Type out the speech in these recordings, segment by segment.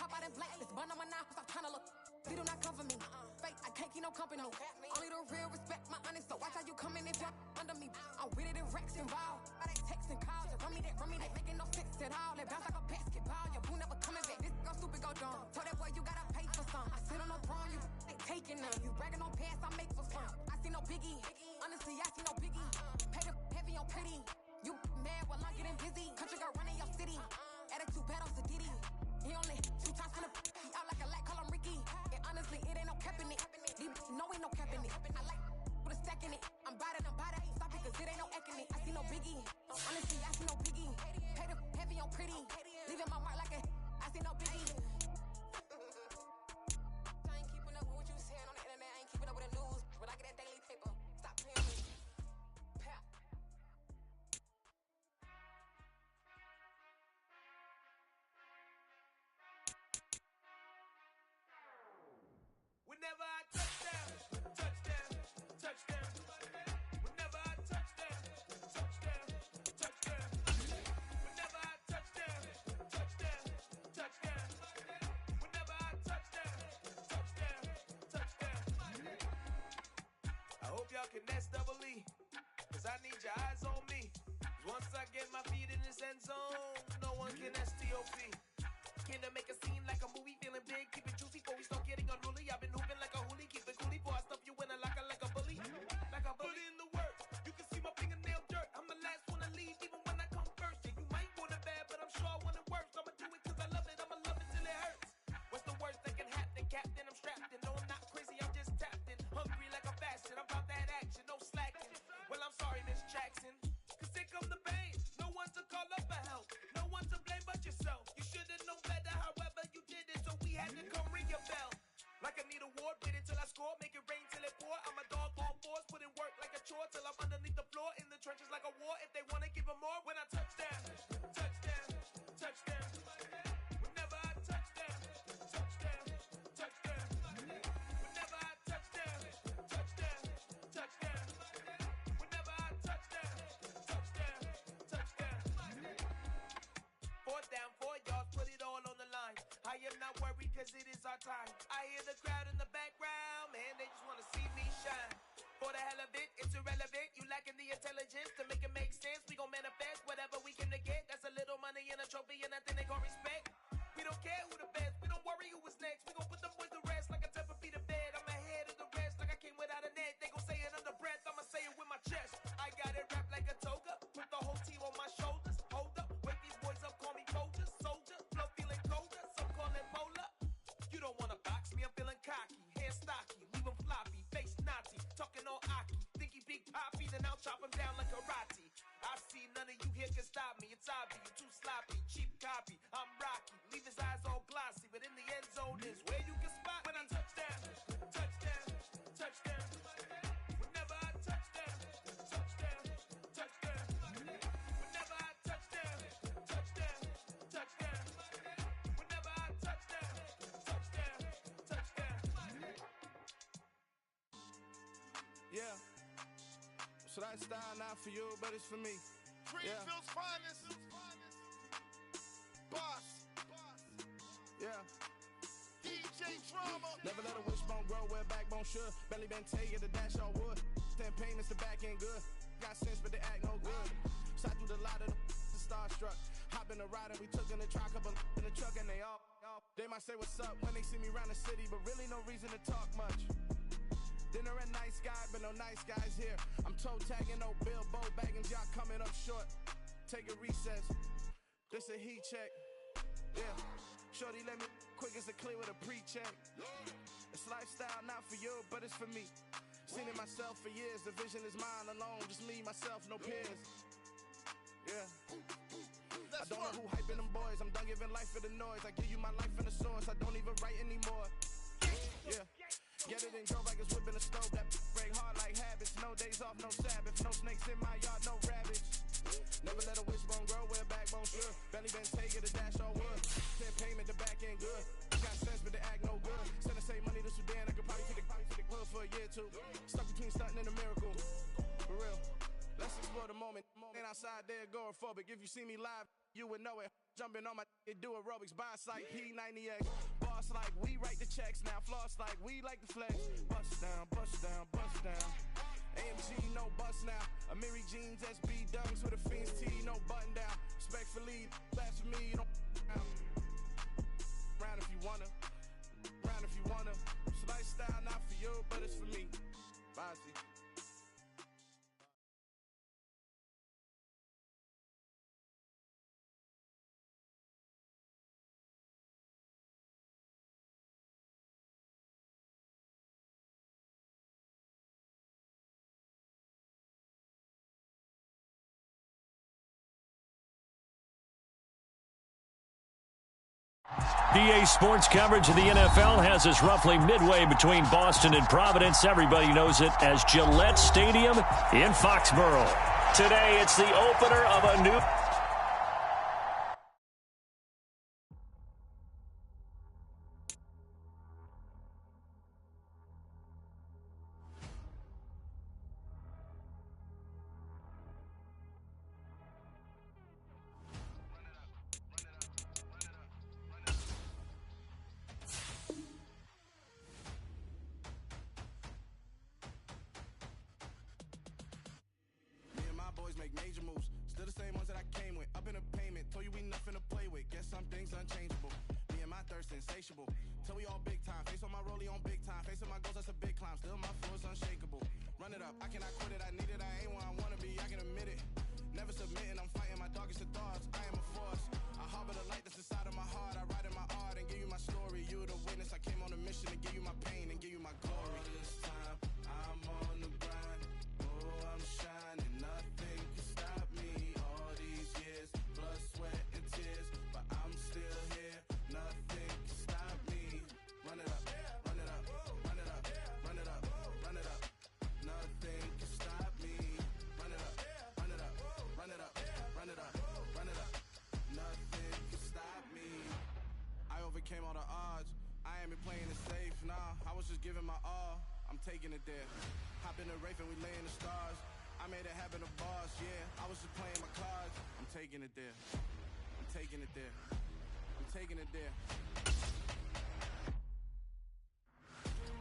hop out in black. This bun on my knife, I'm trying to look. You do not cover me. Fake, I can't keep no company. Only the real respect my honest. So watch how you coming if you're under me. I'm with it in Rex involved. I they texting calls. Run me that, making no sense at all. They bounce like a basketball. Your boo never coming back. This go stupid, go dumb. Told that boy you gotta pay for some. I sit on no throne, you ain't taking none. You bragging on past, I make for fun. I see no biggie. Honestly, I see no biggie. Pay the heavy on pretty. You mad while I'm getting busy. Country girl running your city. Attitude bad on Sadiddy. He only 2 times from the he out like a light, call him Ricky. And honestly, it ain't no cap in it. These no ain't no cap in it. I like with a stack in it. I'm about it. Stop it, cause it ain't no acting it. I see no biggie. Honestly, I see no biggie. Pay the heavy on pretty. Leaving my mark like a I see no biggie. I ain't keeping up with what you saying on the internet. I ain't keeping up with the news. But I get that daily paper. Stop playing with me. Pap. Whenever I touch down. Whenever I touch down. Whenever I touch down. Whenever I touch down. I hope y'all can double E, cause I need your eyes on me. Once I get my feet in this end zone, no one can STOP. Can to make a scene like a movie, feeling big, keep it juicy before we start getting unruly. I've been hooping like a hoolie, keep it coolie before I stuff you in a locker like a bully. Like a bully. Put in the work, you can see my fingernail dirt. I'm the last one to leave, even when I come first. Yeah, you might want it bad, but I'm sure I want it worse. I'ma do it cause I love it, I'ma love it till it hurts. What's the worst that can happen, Captain? I'm strapped in, no I'm not crazy, I'm just tapped in. Hungry like a fashion, I'm about that action, no slacking. Well, I'm sorry, Miss Jackson, cause here come the pain. No one to call up for help, no one to blame but yourself. You should've known better, however you did it, so we had to come ring your bell. Like I need a award, wait until I score, make it rain till it pour. I'm a dog on fours, put in work like a chore till I'm underneath the floor, in the trenches like a war. If they wanna give them more, when I touch down. Whenever I touch down. Whenever I touch down. Whenever I touch down. 4th down, 4 yards, put it all on the line. I am not worried cause it is our time. I hear the crowd in the background, man, they just wanna see me shine. For the hell of it, it's irrelevant. You lacking the intelligence to make it make sense. We gon' manifest whatever we can to get. That's a little money and a trophy and nothing they gon' respect. We don't care who the best, we don't worry who was next. We gon' put them boys to rest like a temper feet of bed. I'm ahead of the rest like I came without a net. They gon' say it under breath, I'ma say it with my chest. I got it wrapped like a toga, put the whole team on my shoulders. Hold up, wake these boys up, call me Folger, soldier. Flow feeling colder, some call it polar. You don't wanna box me, I'm feeling cocky. Hair stocky, leave him floppy, face Nazi. Talking all Aki, think he big poppy, then I'll chop him down like karate. I see none of you here can stop me. It's obvious, you too sloppy, cheap copy. I'm Rocky, leave his eyes all glossy, but in the end zone is where you can spot when I touch down. Whenever I touch down. Whenever I touch down. Whenever I touch down. Yeah. So that style not for you, but it's for me. Greenville's finest. Boss. Yeah. DJ Drama. Never let a wishbone grow where backbone should. Belly been taking the dash on wood. Stand pain is the back end good. Got sense, but they act no good. Shot through the lot of the starstruck. Hop in the ride and we took in the truck, couple in the truck, and they all. They might say what's up when they see me around the city, but really no reason to talk much. Dinner at nice guy, but no nice guys here. I'm toe tagging, no Bilbo Baggins, y'all coming up short. Take a recess. This a heat check. Yeah. Shorty let me quick as a clear with a pre-check. It's lifestyle not for you, but it's for me. Seen it myself for years. The vision is mine alone. Just me, myself, no peers. Yeah. I don't know who hyping them boys. I'm done giving life for the noise. I give you my life in the source. I don't even write anymore. Yeah. Get it and go like it's whipping a stove. That break hard like habits. No days off, no Sabbath. No snakes in my yard, no rabbits. Never let a wishbone grow where backbone should. Belly been taking the dash on wood. Send payment, the back end good. Got sense, but they act no good. Send the same money to Sudan. I could probably take the hood for a year or two. Stuck between stunting and a miracle. For real. Let's explore the moment. Ain't outside there agoraphobic. If you see me live, you would know it. Jumping on my do aerobics, boss like P90X. Boss like we write the checks now. Floss like we like the flex. Bust down, bust down, bust down. AMG, no bust now. Amiri jeans, SB dunks with a Fiends tee, no button down. Respectfully, that's for me, you don't round if you wanna. Round if you wanna. It's lifestyle, not for you, but it's for me. Bossy. PA Sports coverage of the NFL has us roughly midway between Boston and Providence. Everybody knows it as Gillette Stadium in Foxborough. Today, it's the opener of a new... Major moves, still the same ones that I came with. Up in a payment, told you we nothing to play with. Guess some things unchangeable. Me and my thirst insatiable. Till we all big time. Face on my rollie on big time. Facing my goals, that's a big climb. Still my floor is unshakable. Run it up, I cannot quit it. I need it, I ain't where I wanna be. I can admit it. Never submitting, I'm fighting my darkest of thoughts. I am a force. I harbor the light that's inside of my heart. I write in my art and give you my story. You the witness. I came on a mission to give you my pain and give you my glory. All this time, I'm on the grind. Oh, I'm shining. Nothing can stop me. All these years, blood, sweat, and tears, but I'm still here. Nothing can stop me. Run it up, run it up, run it up, run it up, run it up. Nothing can stop me. Run it up, run it up, run it up, run it up, run it up. Nothing can stop me. I overcame all the odds. I ain't been playing it safe, nah. I was just giving my all. I'm taking it there. Hop in the Wraith and we lay in the stars. I made it happen to boss, yeah. I was just playing my cards. I'm taking it there. I'm taking it there. I'm taking it there.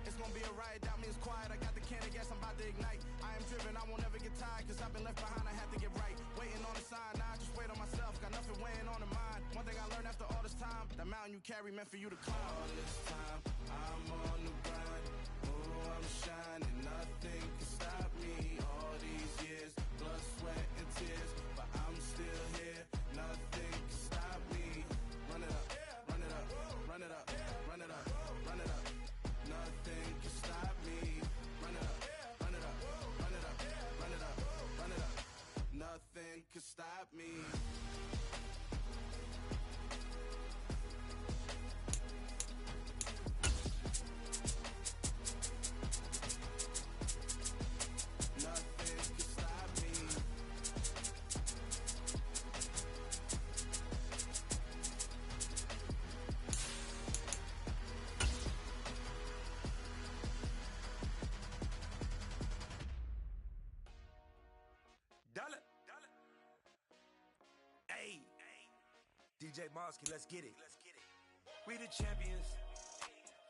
It's gonna be a riot, doubt me it's quiet. I got the can of gas, I'm about to ignite. I am driven, I won't ever get tired, cause I've been left behind, I have to get right. Waiting on a sign, now I just wait on myself. Got nothing weighing on the mind. One thing I learned after all this time, the mountain you carry meant for you to climb. All this time, I'm on the grind. Oh, I'm shining, nothing can stop me. All these years, blood, sweat, and tears, but I'm still here. Nothing can stop me. Run it up, run it up, run it up, run it up, run it up. Nothing can stop me. Run it up, run it up, run it up, run it up, run it up. Nothing can stop me. Hey, DJ Mosky, let's get it. We the champions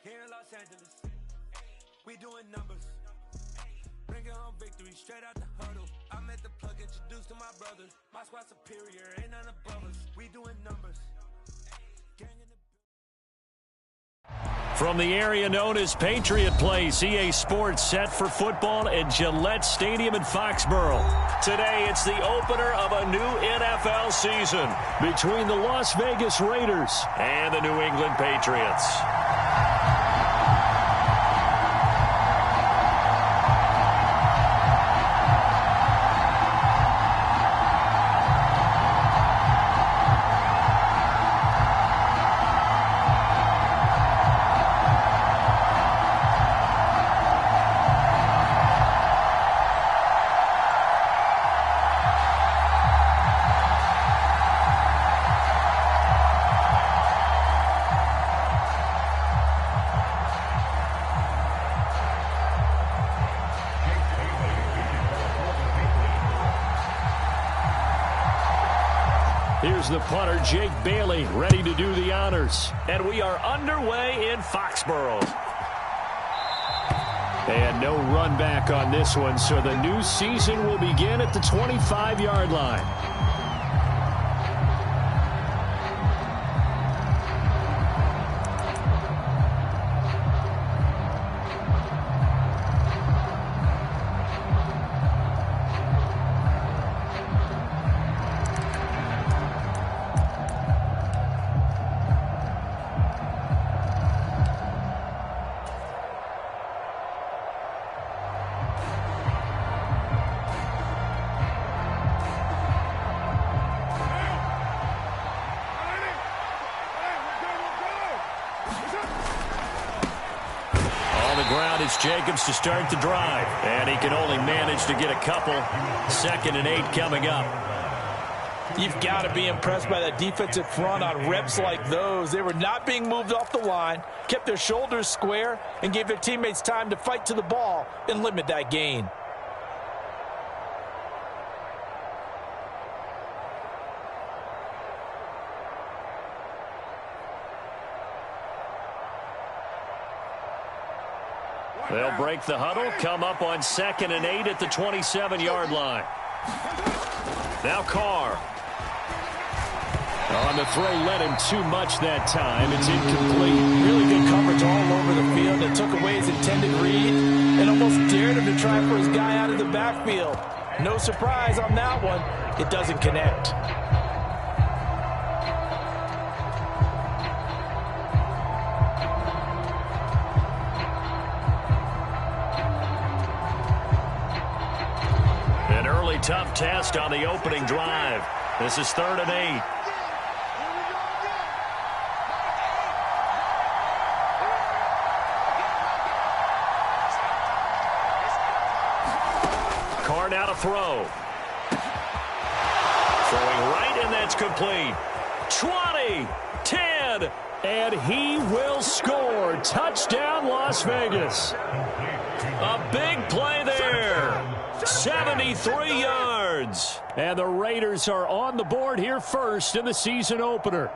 here in Los Angeles. We doing numbers, bringing home victory straight out the huddle. I'm at the plug, introduced to my brothers. My squad superior, ain't none above us. We doing numbers. From the area known as Patriot Place, EA Sports set for football at Gillette Stadium in Foxborough. Today, it's the opener of a new NFL season between the Las Vegas Raiders and the New England Patriots. Here's the punter, Jake Bailey, ready to do the honors. And we are underway in Foxborough. And no run back on this one, so the new season will begin at the 25-yard line. Jacobs to start the drive, and he can only manage to get a couple. 2nd and 8 coming up. You've got to be impressed by that defensive front on reps like those. They were not being moved off the line, kept their shoulders square, and gave their teammates time to fight to the ball and limit that gain. They'll break the huddle, come up on 2nd and 8 at the 27-yard line. Now Carr. On the throw, led him too much that time. It's incomplete. Really good coverage all over the field. It took away his intended read and almost dared him to try for his guy out of the backfield. No surprise on that one. It doesn't connect. Tough test on the opening drive. This is 3rd and 8. Carr now to throw. Throwing right, and that's complete. 20, 10, and he will score. Touchdown, Las Vegas. A big play there. 73 yards. And the Raiders are on the board here first in the season opener.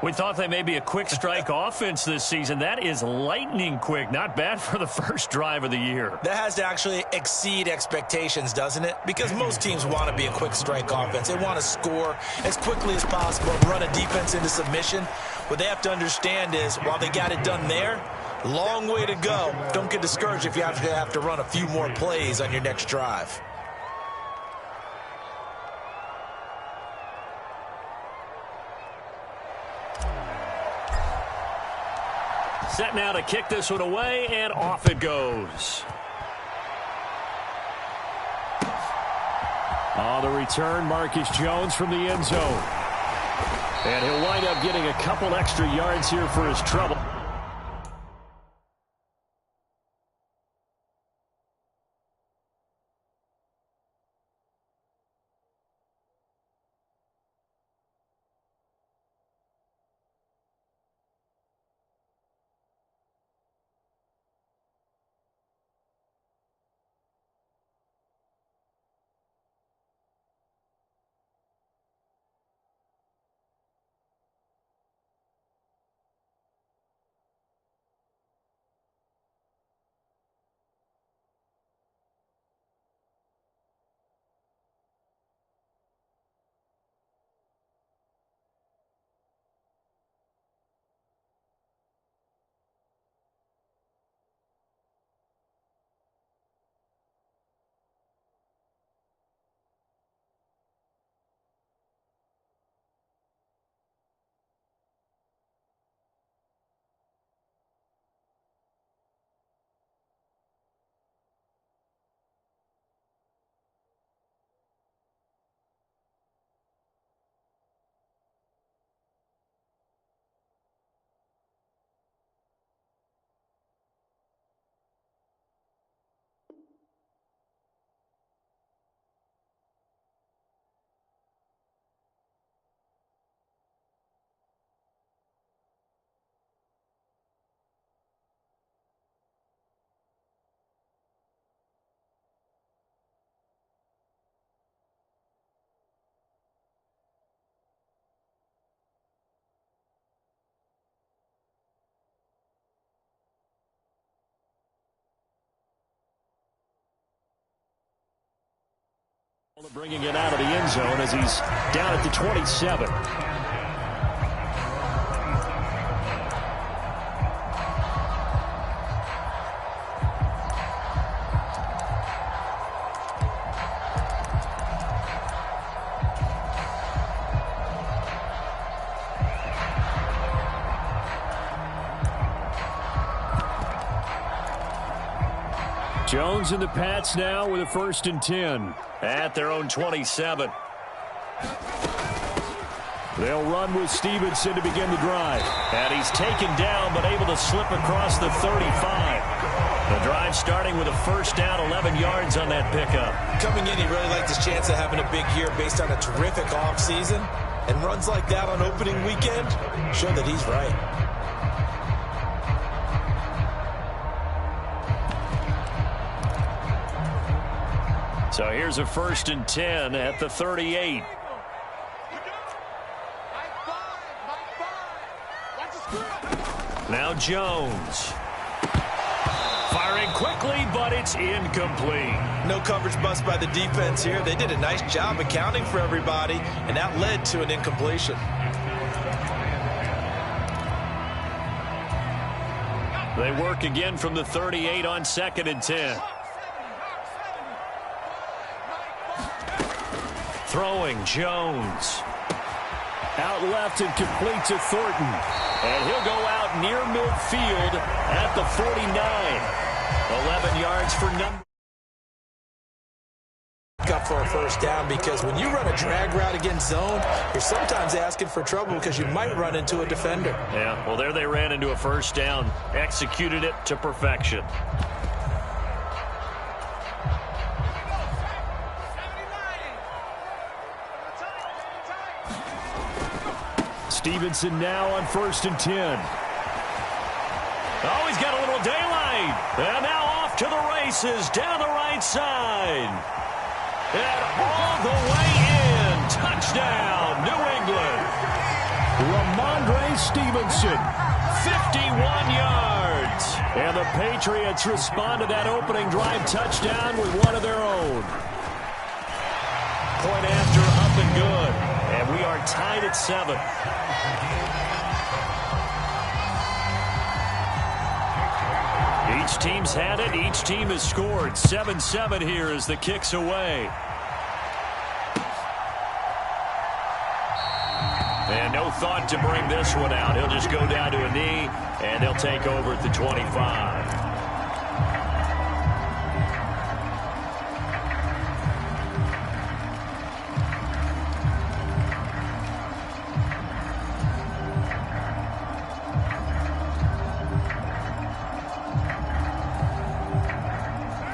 We thought they may be a quick strike offense this season. That is lightning quick. Not bad for the first drive of the year. That has to actually exceed expectations, doesn't it? Because most teams want to be a quick strike offense. They want to score as quickly as possible and run a defense into submission. What they have to understand is while they got it done there, long way to go. Don't get discouraged if you have to run a few more plays on your next drive. Set now to kick this one away, and off it goes. On the return, Marcus Jones from the end zone. And he'll wind up getting a couple extra yards here for his trouble. Bringing it out of the end zone as he's down at the 27. Jones and the Pats now with a 1st and 10 at their own 27. They'll run with Stevenson to begin the drive. And he's taken down but able to slip across the 35. The drive starting with a 1st down, 11 yards on that pickup. Coming in, he really liked his chance of having a big year based on a terrific offseason. And runs like that on opening weekend show that he's right. So here's a 1st and 10 at the 38. Now Jones. Firing quickly, but it's incomplete. No coverage bust by the defense here. They did a nice job accounting for everybody, and that led to an incompletion. They work again from the 38 on 2nd and 10. Throwing Jones. Out left and complete to Thornton. And he'll go out near midfield at the 49. 11 yards for number. Up for a 1st down because when you run a drag route against zone, you're sometimes asking for trouble because you might run into a defender. Yeah, well, there they ran into a 1st down. Executed it to perfection. Stevenson now on 1st and 10. Oh, he's got a little daylight. And now off to the races down the right side. And all the way in. Touchdown, New England. Ramondre Stevenson, 51 yards. And the Patriots respond to that opening drive touchdown with one of their own. Point after, up and good. And we are tied at 7. Each team's had it. Each team has scored. 7-7 here as the kick's away. And no thought to bring this one out. He'll just go down to a knee, and they'll take over at the 25.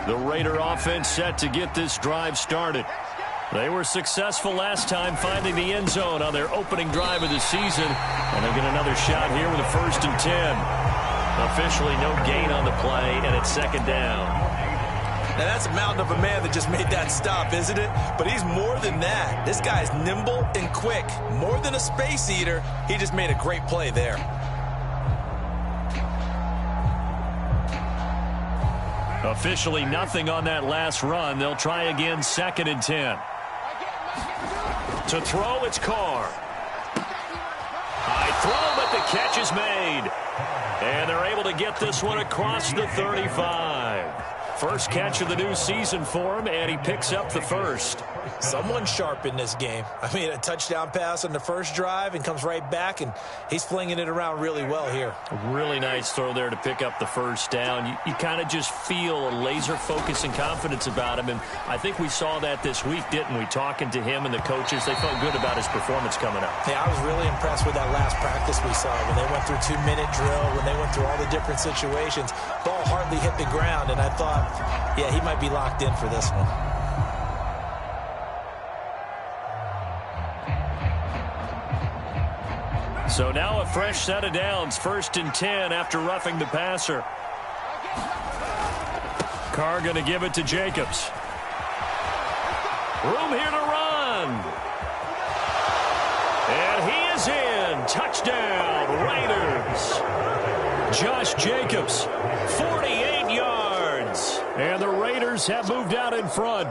The Raider offense set to get this drive started. They were successful last time finding the end zone on their opening drive of the season. And they'll get another shot here with a 1st and 10. Officially no gain on the play, and it's 2nd down. Now that's a mountain of a man that just made that stop, isn't it? But he's more than that. This guy's nimble and quick. More than a space eater, he just made a great play there. Officially nothing on that last run. They'll try again 2nd and 10. To throw, it's Carr. High throw, but the catch is made. And they're able to get this one across the 35. First catch of the new season for him, and he picks up the 1st. Someone sharp in this game. I mean, a touchdown pass on the first drive and comes right back, and he's flinging it around really well here. A really nice throw there to pick up the 1st down. You kind of just feel a laser focus and confidence about him, and I think we saw that this week, didn't we? Talking to him and the coaches, they felt good about his performance coming up. Yeah, I was really impressed with that last practice we saw when they went through 2-minute drill, when they went through all the different situations. Ball hardly hit the ground, and I thought, yeah, he might be locked in for this one. So now a fresh set of downs. 1st and 10 after roughing the passer. Carr going to give it to Jacobs. Room here to run. And he is in. Touchdown, Raiders. Josh Jacobs, 48 yards. And the Raiders have moved out in front.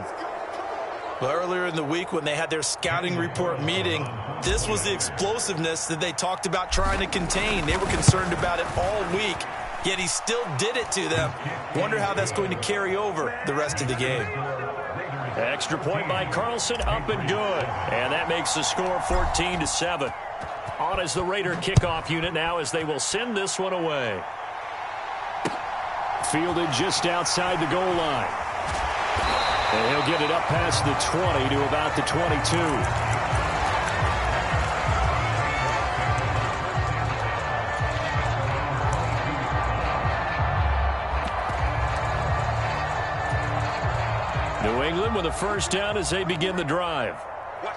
Well, earlier in the week when they had their scouting report meeting, this was the explosiveness that they talked about trying to contain. They were concerned about it all week, yet he still did it to them. Wonder how that's going to carry over the rest of the game. Extra point by Carlson, up and good. And that makes the score 14-7. On is the Raider kickoff unit now as they will send this one away. Fielded just outside the goal line. And he'll get it up past the 20 to about the 22. New England with a first down as they begin the drive.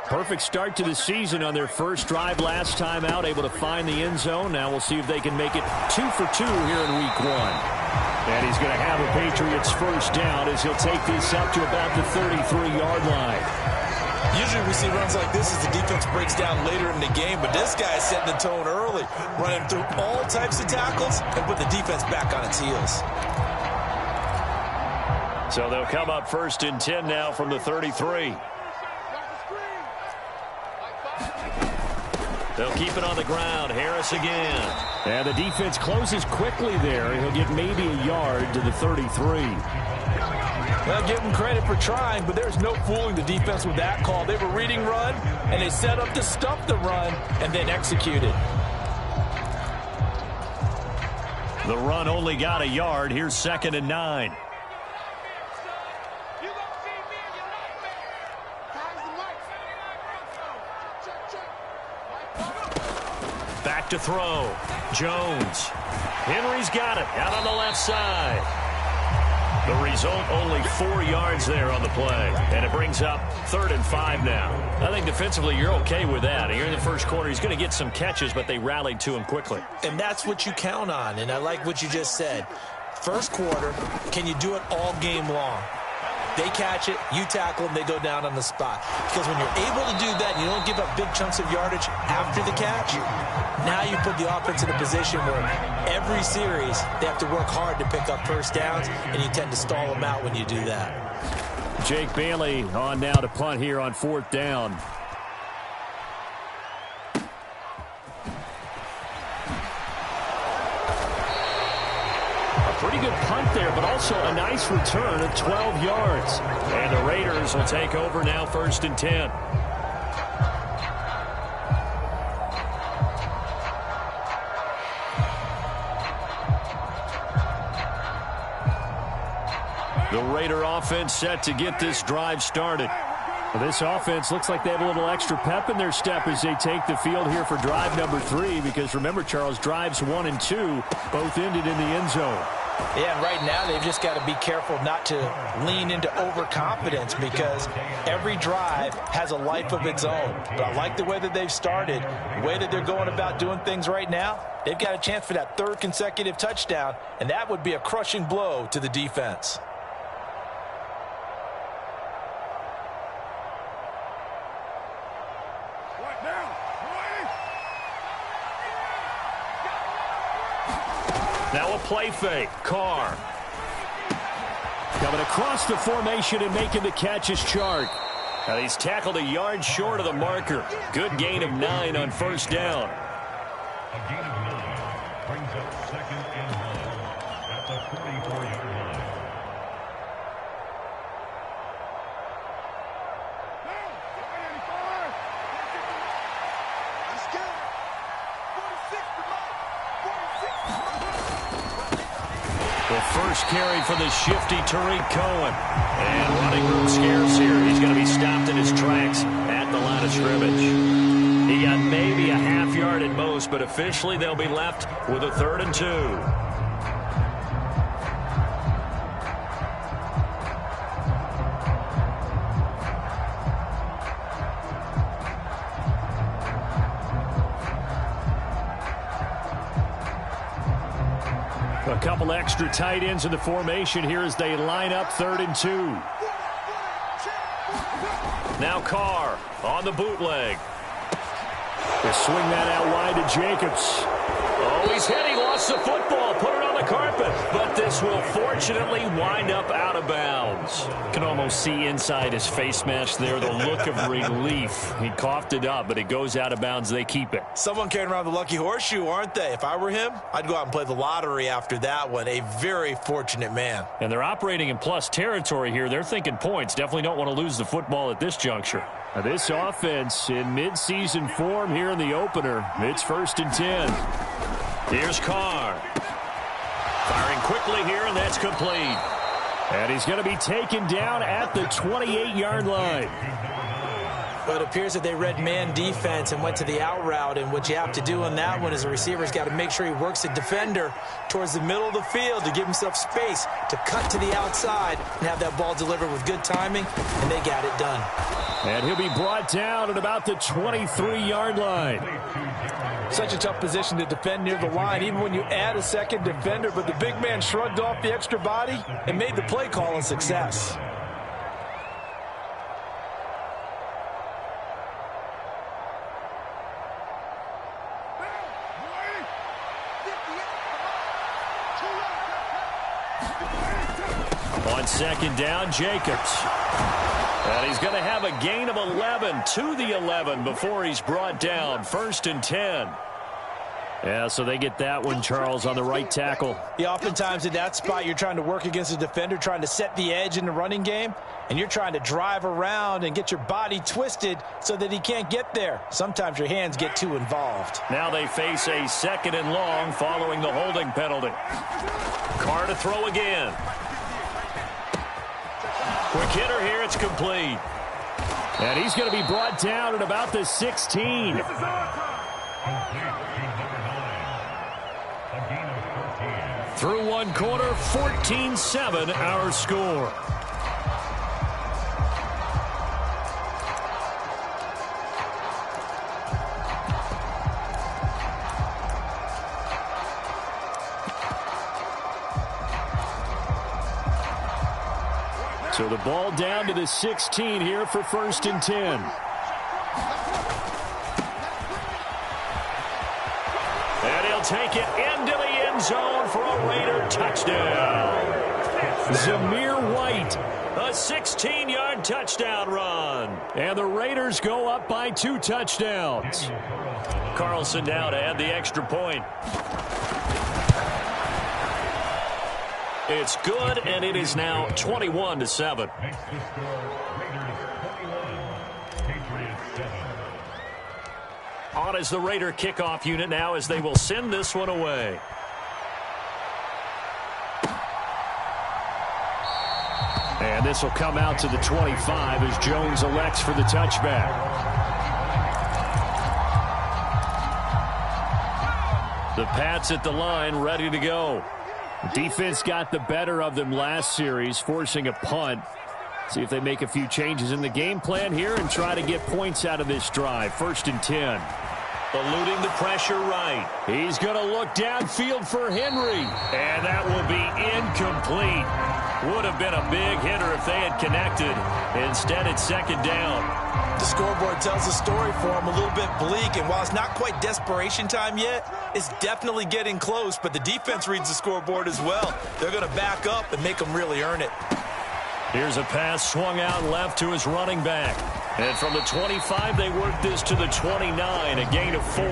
Perfect start to the season on their first drive last time out, able to find the end zone. Now we'll see if they can make it 2 for 2 here in week 1. And he's going to have a Patriots first down as he'll take this up to about the 33-yard line. Usually we see runs like this as the defense breaks down later in the game, but this guy is setting the tone early, running through all types of tackles and put the defense back on its heels. So they'll come up first and 10 now from the 33. They'll keep it on the ground. Harris again. And the defense closes quickly there. He'll get maybe a yard to the 33. Well, give them credit for trying, but there's no fooling the defense with that call. They were reading run, and they set up to stuff the run, and then executed. The run only got a yard. Here's 2nd and 9. Back to throw. Jones. Henry's got it out on the left side. The result, only 4 yards there on the play. And it brings up 3rd and 5 now. I think defensively you're okay with that. Here in the first quarter, he's going to get some catches, but they rallied to him quickly. And that's what you count on, and I like what you just said. First quarter, can you do it all game long? They catch it, you tackle them, they go down on the spot. Because when you're able to do that, you don't give up big chunks of yardage after the catch. Now you put the offense in a position where every series they have to work hard to pick up first downs, and you tend to stall them out when you do that. Jake Bailey on now to punt here on 4th down. Pretty good punt there, but also a nice return of 12 yards. And the Raiders will take over now 1st and 10. The Raider offense set to get this drive started. Well, this offense looks like they have a little extra pep in their step as they take the field here for drive number 3. Because remember, Charles, drives 1 and 2 both ended in the end zone. Yeah, and right now they've just got to be careful not to lean into overconfidence because every drive has a life of its own. But I like the way that they've started, the way that they're going about doing things right now. They've got a chance for that 3rd consecutive touchdown, and that would be a crushing blow to the defense. Now a play fake. Carr. Coming across the formation and making the catch is Chark. Now he's tackled a yard short of the marker. Good gain of 9 on 1st down. A gain of 9 brings up 2nd and 1 at the 44-yard line. The first carry for the shifty Tariq Cohen. And running room scarce here. He's going to be stopped in his tracks at the line of scrimmage. He got maybe a half yard at most, but officially they'll be left with a 3rd and 2. A couple extra tight ends in the formation here as they line up 3rd and 2. Now Carr on the bootleg. They swing that out wide to Jacobs. Oh, he's hit. He lost the football. Put it on the carpet. But this will fortunately wind up out of bounds. You can almost see inside his face mask there the look of relief. He coughed it up, but it goes out of bounds. They keep it. Someone carrying around the lucky horseshoe, aren't they? If I were him, I'd go out and play the lottery after that one. A very fortunate man. And they're operating in plus territory here. They're thinking points. Definitely don't want to lose the football at this juncture. Now this offense in midseason form here in the opener. It's 1st and 10. Here's Carr. Firing quickly here, and that's complete. And he's going to be taken down at the 28-yard line. But it appears that they read man defense and went to the out route. And what you have to do on that one is the receiver's got to make sure he works the defender towards the middle of the field to give himself space to cut to the outside and have that ball delivered with good timing, and they got it done. And he'll be brought down at about the 23-yard line. Such a tough position to defend near the line, even when you add a second defender. But the big man shrugged off the extra body and made the play call a success. On 2nd down, Jacobs. And he's going to have a gain of 11 to the 11 before he's brought down. 1st and 10. Yeah, so they get that one, Charles, on the right tackle. Yeah, oftentimes in that spot, you're trying to work against a defender, trying to set the edge in the running game, and you're trying to drive around and get your body twisted so that he can't get there. Sometimes your hands get too involved. Now they face a 2nd and long following the holding penalty. Carr to throw again. Quick hitter here, it's complete. And he's going to be brought down at about the 16. Through one quarter, 14-7 our score. So the ball down to the 16 here for 1st and 10. And he'll take it into the end zone for a Raider touchdown. Zamir White, a 16-yard touchdown run. And the Raiders go up by 2 touchdowns. Carlson now to add the extra point. It's good, and it is now 21-7. On is the Raider kickoff unit now as they will send this one away. And this will come out to the 25 as Jones elects for the touchback. The Pats at the line ready to go. Defense got the better of them last series, forcing a punt. See if they make a few changes in the game plan here and try to get points out of this drive. 1st and 10. Eluding the pressure right. He's going to look downfield for Henry. And that will be incomplete. Would have been a big hitter if they had connected. Instead, it's 2nd down. The scoreboard tells the story for him, a little bit bleak, and while it's not quite desperation time yet, it's definitely getting close, but the defense reads the scoreboard as well. They're going to back up and make them really earn it. Here's a pass swung out left to his running back. And from the 25, they work this to the 29, a gain of 4.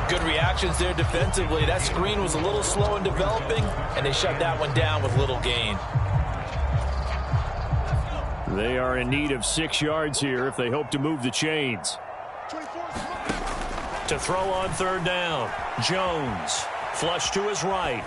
Good reactions there defensively. That screen was a little slow in developing, and they shut that one down with little gain. They are in need of 6 yards here if they hope to move the chains. To throw on 3rd down, Jones. Flush to his right.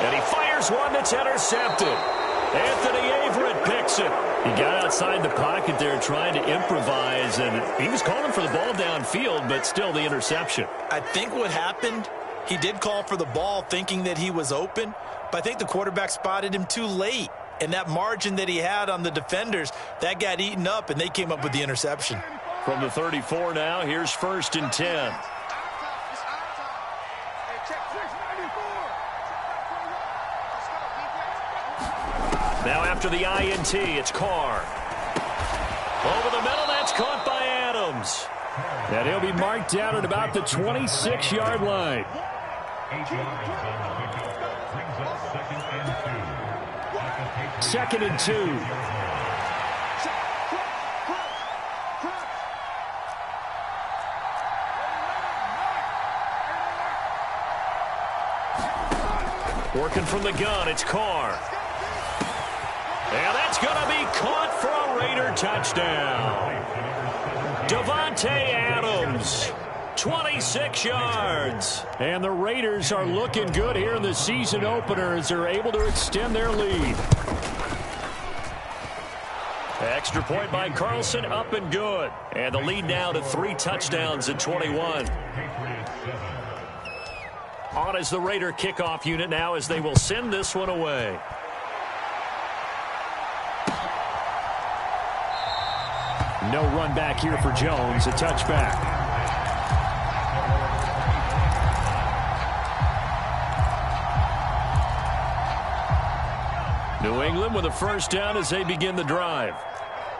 And he fires one that's intercepted. Anthony Averett picks it. He got outside the pocket there trying to improvise, and he was calling for the ball downfield, but still the interception. I think what happened, he did call for the ball thinking that he was open, but I think the quarterback spotted him too late. And that margin that he had on the defenders, that got eaten up, and they came up with the interception. From the 34 now, here's 1st and 10. Now after the INT, it's Carr. Over the middle, that's caught by Adams. And he'll be marked down at about the 26-yard line. 8 yards on the pickup. Brings up 2nd and 2. 2nd and 2. Working from the gun, it's Carr. And that's going to be caught for a Raider touchdown. Davante Adams, 26 yards. And the Raiders are looking good here in the season opener as they're able to extend their lead. Extra point by Carlson, up and good. And the lead now to 3 touchdowns at 21. On as the Raider kickoff unit now as they will send this one away. No run back here for Jones, a touchback. New England with a first down as they begin the drive.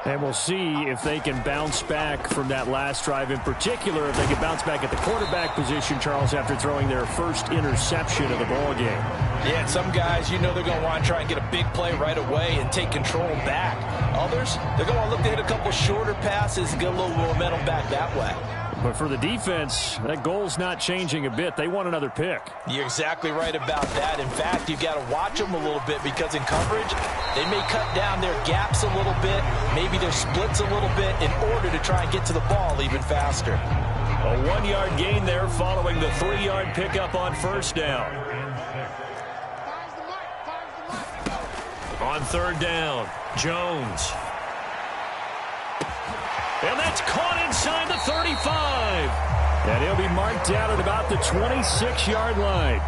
And we'll see if they can bounce back from that last drive, in particular if they can bounce back at the quarterback position, Charles, after throwing their first interception of the ball game. Yeah, and some guys, you know they're going to want to try and get a big play right away and take control back. Others, they're going to want to look to hit a couple shorter passes and get a little momentum back that way. But for the defense, that goal's not changing a bit. They want another pick. You're exactly right about that. In fact, you've got to watch them a little bit because in coverage, they may cut down their gaps a little bit, maybe their splits a little bit in order to try and get to the ball even faster. A 1-yard gain there following the 3-yard pickup on first down. On third down, Jones. And that's caught inside the 35. And he'll be marked down at about the 26-yard line.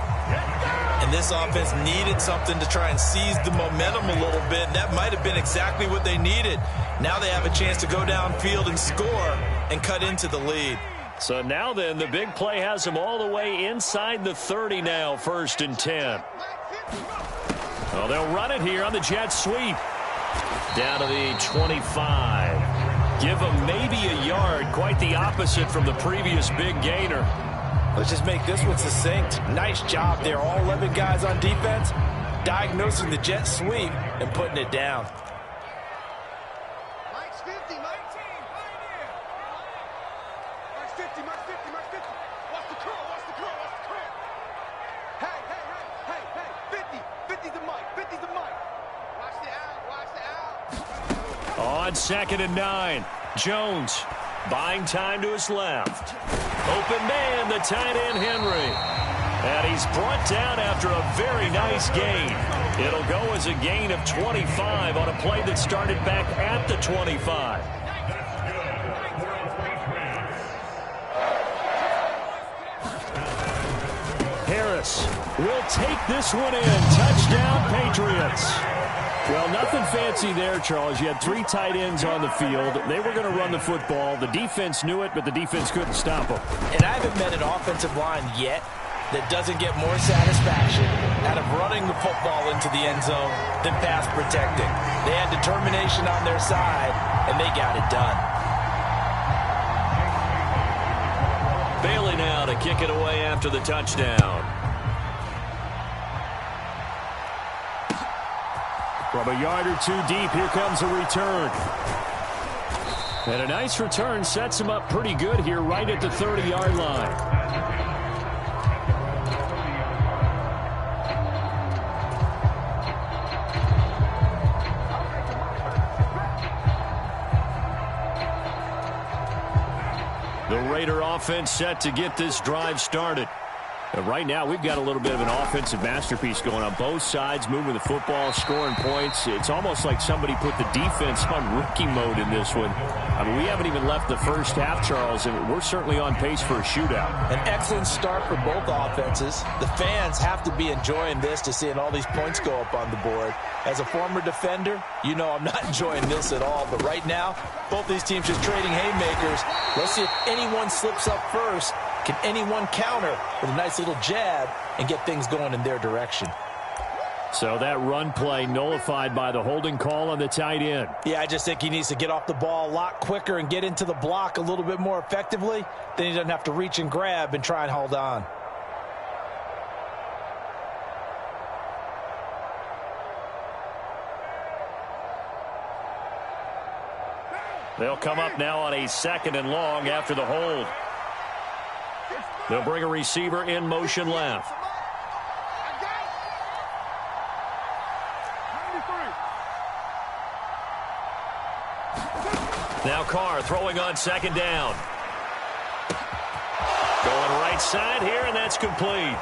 And this offense needed something to try and seize the momentum a little bit. And that might have been exactly what they needed. Now they have a chance to go downfield and score and cut into the lead. So now then, the big play has them all the way inside the 30 now, 1st and 10. Well, they'll run it here on the jet sweep. Down to the 25. Give them maybe a yard, quite the opposite from the previous big gainer. Let's just make this one succinct. Nice job there. All 11 guys on defense diagnosing the jet sweep and putting it down. Mike's 50, Mike. Mike's 50, Mike's 50, Mike's 50. Watch the curl, watch the curl, watch the curl. Hey, 50's the Mike, 50's the Mike. Watch the out, watch the out. On 2nd and 9, Jones buying time to his left. Open man, the tight end, Henry. And he's brought down after a very nice gain. It'll go as a gain of 25 on a play that started back at the 25. Harris will take this one in. Touchdown, Patriots. Well, nothing fancy there, Charles. You had 3 tight ends on the field. They were going to run the football. The defense knew it, but the defense couldn't stop them. And I haven't met an offensive line yet that doesn't get more satisfaction out of running the football into the end zone than pass protecting. They had determination on their side, and they got it done. Bailey now to kick it away after the touchdown. From a yard or 2 deep, here comes a return. And a nice return sets him up pretty good here right at the 30-yard line. The Raider offense set to get this drive started. But right now, we've got a little bit of an offensive masterpiece going on both sides, moving the football, scoring points. It's almost like somebody put the defense on rookie mode in this one. I mean, we haven't even left the first half, Charles, and we're certainly on pace for a shootout. An excellent start for both offenses. The fans have to be enjoying this to seeing all these points go up on the board. As a former defender, you know I'm not enjoying this at all. But right now, both these teams just trading haymakers. Let's see if anyone slips up first. Can anyone counter with a nice little jab and get things going in their direction? So that run play nullified by the holding call on the tight end. Yeah, I just think he needs to get off the ball a lot quicker and get into the block a little bit more effectively. Then he doesn't have to reach and grab and try and hold on. They'll come up now on a 2nd and long after the hold. They'll bring a receiver in motion left. Now Carr throwing on 2nd down. Going right side here, and that's complete.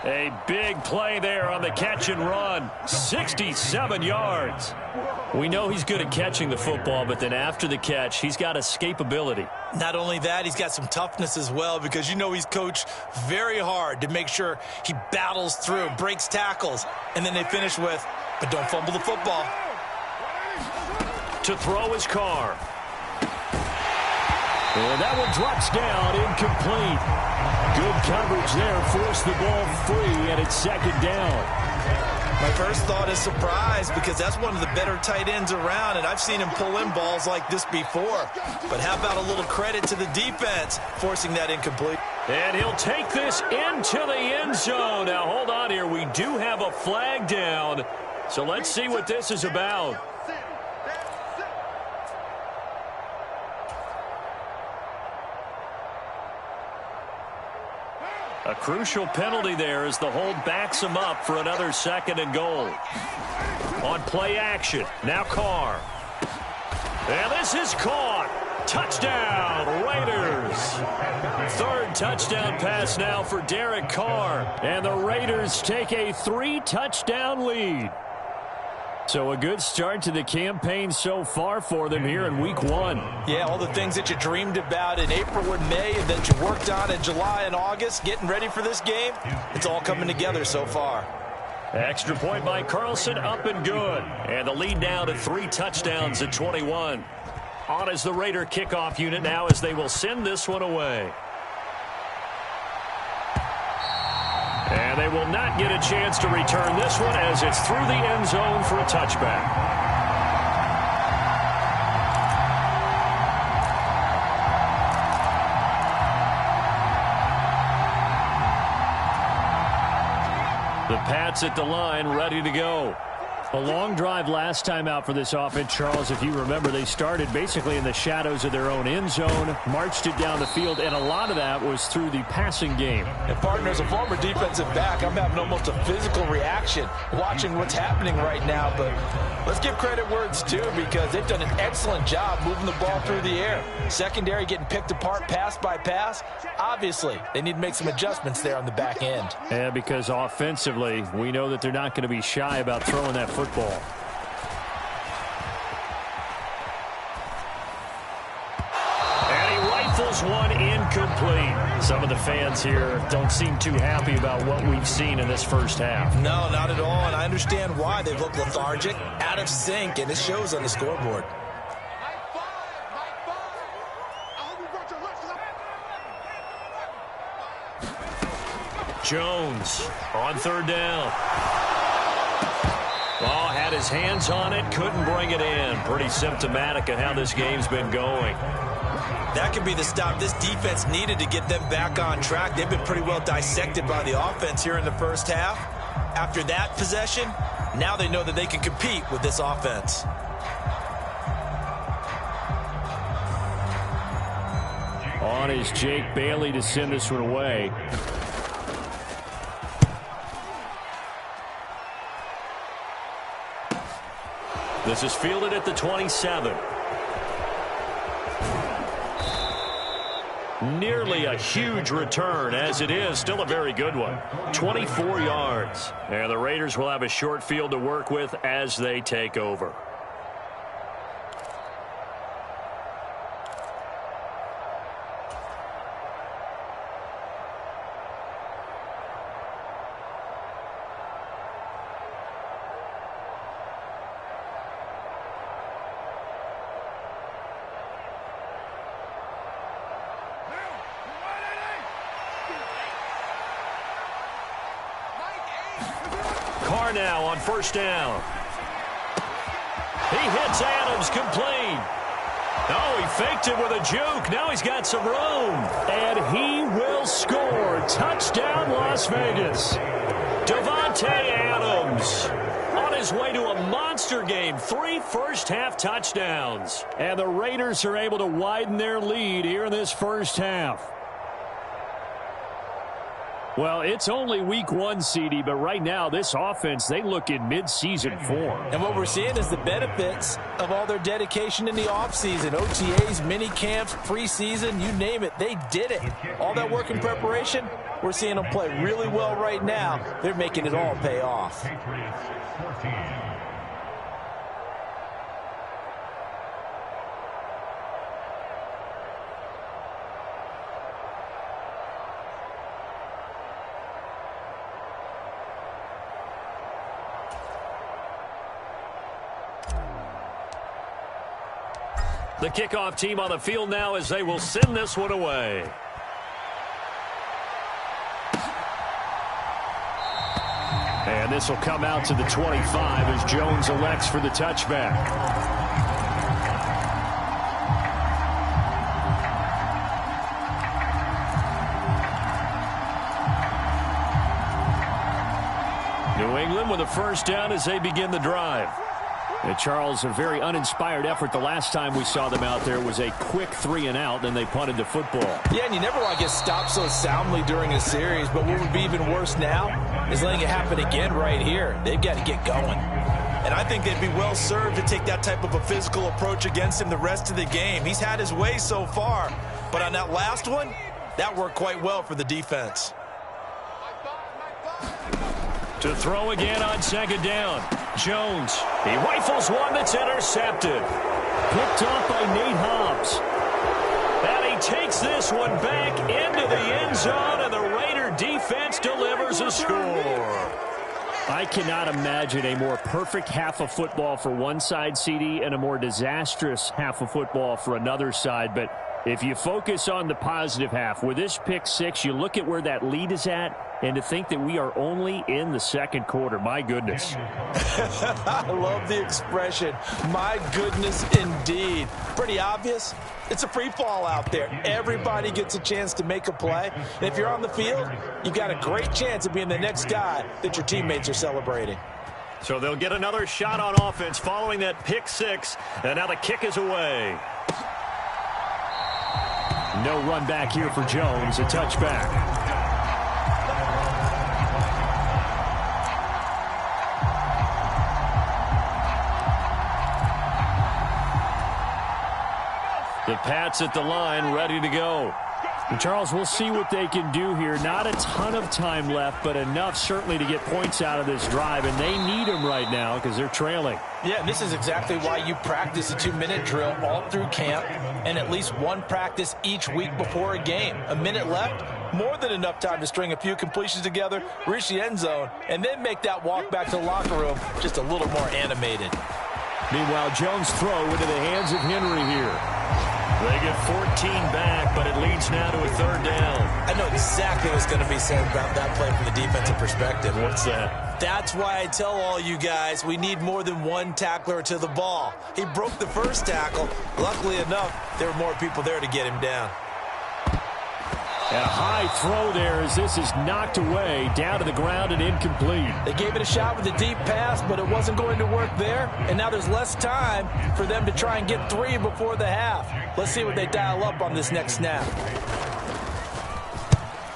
A big play there on the catch and run. 67 yards. We know he's good at catching the football, but then after the catch, he's got escapability. Not only that, he's got some toughness as well, because you know he's coached very hard to make sure he battles through, breaks tackles, and then they finish with, but don't fumble the football. To throw his Carr. And that one drops down, incomplete. Good coverage there, forced the ball free, and it's 2nd down. My first thought is surprise, because that's one of the better tight ends around, and I've seen him pull in balls like this before. But how about a little credit to the defense, forcing that incomplete? And he'll take this into the end zone. Now, hold on here. We do have a flag down, so let's see what this is about. A crucial penalty there as the hold backs him up for another 2nd and goal. On play action, now Carr. And this is caught. Touchdown, Raiders. 3rd touchdown pass now for Derek Carr. And the Raiders take a 3-touchdown lead. So a good start to the campaign so far for them here in week 1. Yeah, all the things that you dreamed about in April and May and that you worked on in July and August, getting ready for this game, it's all coming together so far. Extra point by Carlson, up and good. And the lead now to 3 touchdowns at 21. On is the Raider kickoff unit now as they will send this one away. And they will not get a chance to return this one as it's through the end zone for a touchback. The Pats at the line, ready to go. A long drive last time out for this offense, Charles. If you remember, they started basically in the shadows of their own end zone, marched it down the field, and a lot of that was through the passing game. And partner, as a former defensive back, I'm having almost a physical reaction watching what's happening right now. But let's give credit where it's due, because they've done an excellent job moving the ball through the air. Secondary getting picked apart pass by pass. Obviously, they need to make some adjustments there on the back end. Yeah, because offensively, we know that they're not going to be shy about throwing that football. And he rifles one incomplete. Some of the fans here don't seem too happy about what we've seen in this first half. No, not at all, and I understand why. They've looked lethargic, out of sync, and it shows on the scoreboard. Jones on 3rd down. Oh, had his hands on it, couldn't bring it in. Pretty symptomatic of how this game's been going. That could be the stop this defense needed to get them back on track. They've been pretty well dissected by the offense here in the first half. After that possession, now they know that they can compete with this offense. On is Jake Bailey to send this one away. This is fielded at the 27. Nearly a huge return, as it is still a very good one. 24 yards. And the Raiders will have a short field to work with as they take over. Carr now on 1st down. He hits Adams complete. Oh, he faked it with a juke. Now he's got some room. And he will score. Touchdown, Las Vegas. Devontae Davante Adams on his way to a monster game. 3 first-half touchdowns. And the Raiders are able to widen their lead here in this first half. Well, it's only week 1, CD, but right now this offense, they look in mid-season form. And what we're seeing is the benefits of all their dedication in the offseason. OTAs, mini camps, preseason, you name it, they did it. All that work and preparation, we're seeing them play really well right now. They're making it all pay off. Patriots 14. The kickoff team on the field now as they will send this one away. And this will come out to the 25 as Jones elects for the touchback. New England with a first down as they begin the drive. And Charles, a very uninspired effort. The last time we saw them out there was a quick 3-and-out, then they punted the football. Yeah, and you never want to get stopped so soundly during a series, but what would be even worse now is letting it happen again right here. They've got to get going. And I think they'd be well served to take that type of a physical approach against him the rest of the game. He's had his way so far, but on that last one, that worked quite well for the defense. To throw again on second down. Jones, he rifles one that's intercepted. Picked off by Nate Hobbs. And he takes this one back into the end zone, and the Raider defense delivers a score. I cannot imagine a more perfect half of football for one side, CD, and a more disastrous half of football for another side. But if you focus on the positive half, with this pick six, you look at where that lead is at, and to think that we are only in the second quarter. My goodness. I love the expression. My goodness, indeed. Pretty obvious. It's a free fall out there. Everybody gets a chance to make a play. And if you're on the field, you've got a great chance of being the next guy that your teammates are celebrating. So they'll get another shot on offense following that pick six. And now the kick is away. No run back here for Jones. A touchback. The Pats at the line, ready to go. And Charles, we'll see what they can do here. Not a ton of time left, but enough certainly to get points out of this drive. And they need them right now because they're trailing. Yeah, and this is exactly why you practice a 2-minute drill all through camp and at least one practice each week before a game. A minute left, more than enough time to string a few completions together, reach the end zone, and then make that walk back to the locker room just a little more animated. Meanwhile, Jones' throw into the hands of Henry here. They get 14 back, but it leads now to a third down. I know exactly what's going to be said about that play from the defensive perspective. What's that? That's why I tell all you guys we need more than one tackler to the ball. He broke the first tackle. Luckily enough, there were more people there to get him down. And a high throw there as this is knocked away, down to the ground and incomplete. They gave it a shot with a deep pass, but it wasn't going to work there. And now there's less time for them to try and get three before the half. Let's see what they dial up on this next snap.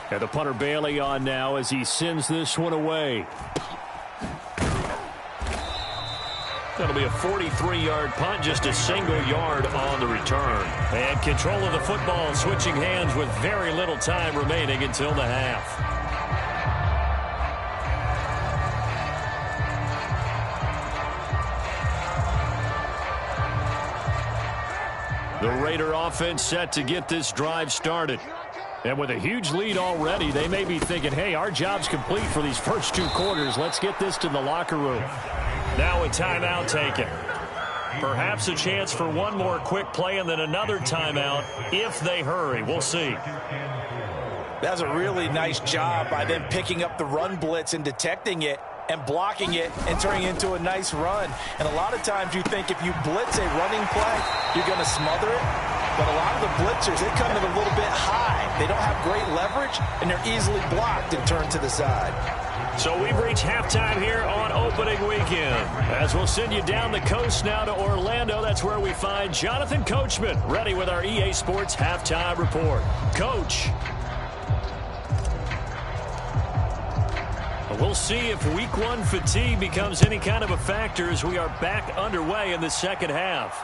And the punter Bailey on now as he sends this one away. That'll be a 43-yard punt, just a single yard on the return. And control of the football, switching hands with very little time remaining until the half. The Raider offense set to get this drive started. And with a huge lead already, they may be thinking, hey, our job's complete for these first two quarters. Let's get this to the locker room. Now a timeout taken. Perhaps a chance for one more quick play and then another timeout if they hurry. We'll see. That's a really nice job by them picking up the run blitz and detecting it and blocking it and turning it into a nice run. And a lot of times you think if you blitz a running play, you're going to smother it. but a lot of the blitzers, they come in a little bit high. They don't have great leverage, and they're easily blocked and turned to the side. So we've reached halftime here on opening weekend. As we'll send you down the coast now to Orlando, that's where we find Jonathan Coachman ready with our EA Sports halftime report. Coach. We'll see if week one fatigue becomes any kind of a factor as we are back underway in the second half.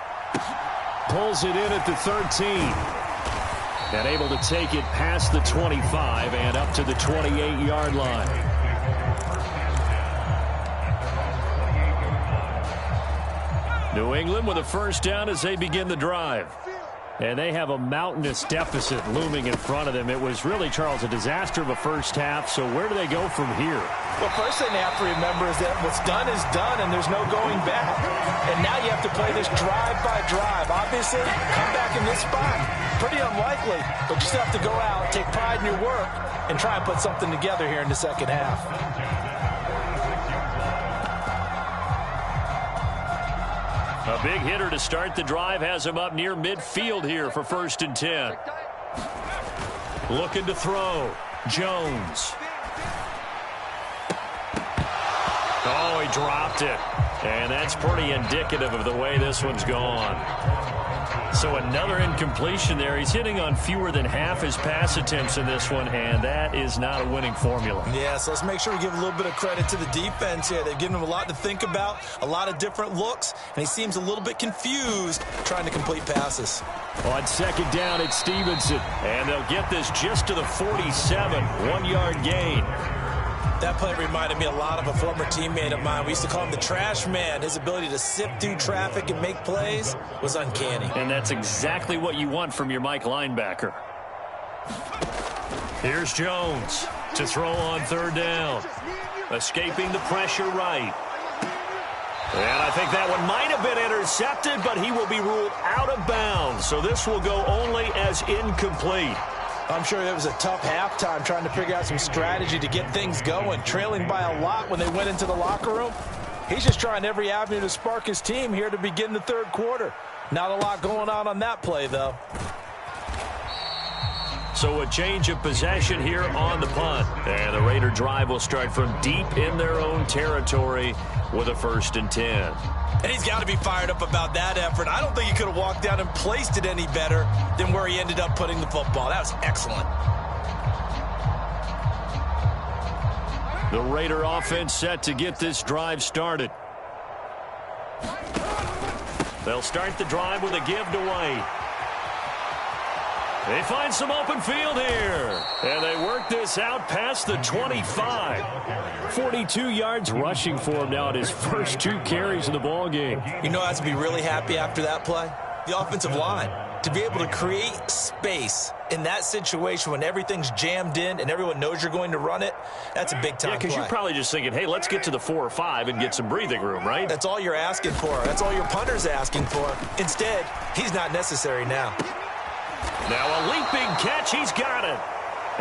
Pulls it in at the 13. And able to take it past the 25 and up to the 28-yard line. New England with a first down as they begin the drive. And they have a mountainous deficit looming in front of them. It was really, Charles, a disaster of a first half. So where do they go from here? Well, first thing they have to remember is that what's done is done, and there's no going back. And now you have to play this drive by drive. Obviously, come back in this spot, pretty unlikely. But you still have to go out, take pride in your work, and try and put something together here in the second half. A big hitter to start the drive has him up near midfield here for 1st and 10. Looking to throw. Jones. Oh, he dropped it. And that's pretty indicative of the way this one's gone. So another incompletion there. He's hitting on fewer than half his pass attempts in this one, and that is not a winning formula. Yeah, so let's make sure we give a little bit of credit to the defense here. They've given him a lot to think about, a lot of different looks, and he seems a little bit confused trying to complete passes. On second down, it's Stevenson, and they'll get this just to the 47, 1-yard gain. That play reminded me a lot of a former teammate of mine. We used to call him the trash man. His ability to sift through traffic and make plays was uncanny. And that's exactly what you want from your Mike linebacker. Here's Jones to throw on 3rd down. Escaping the pressure right. And I think that one might have been intercepted, but he will be ruled out of bounds. So this will go only as incomplete. I'm sure it was a tough halftime trying to figure out some strategy to get things going, trailing by a lot when they went into the locker room. He's just trying every avenue to spark his team here to begin the 3rd quarter. Not a lot going on that play, though. So a change of possession here on the punt. And the Raider drive will start from deep in their own territory with a 1st and 10. And he's got to be fired up about that effort. I don't think he could have walked down and placed it any better than where he ended up putting the football. That was excellent. The Raider offense set to get this drive started. They'll start the drive with a give to White. They find some open field here. And they work this out past the 25. 42 yards rushing for him now at his first 2 carries of the ball game. You know, I have to be really happy after that play. The offensive line. To be able to create space in that situation when everything's jammed in and everyone knows you're going to run it, that's a big-time play. Yeah, because you're probably just thinking, hey, let's get to the 4 or 5 and get some breathing room, right? That's all you're asking for. That's all your punter's asking for. Instead, he's not necessary now. Now a leaping catch. He's got it.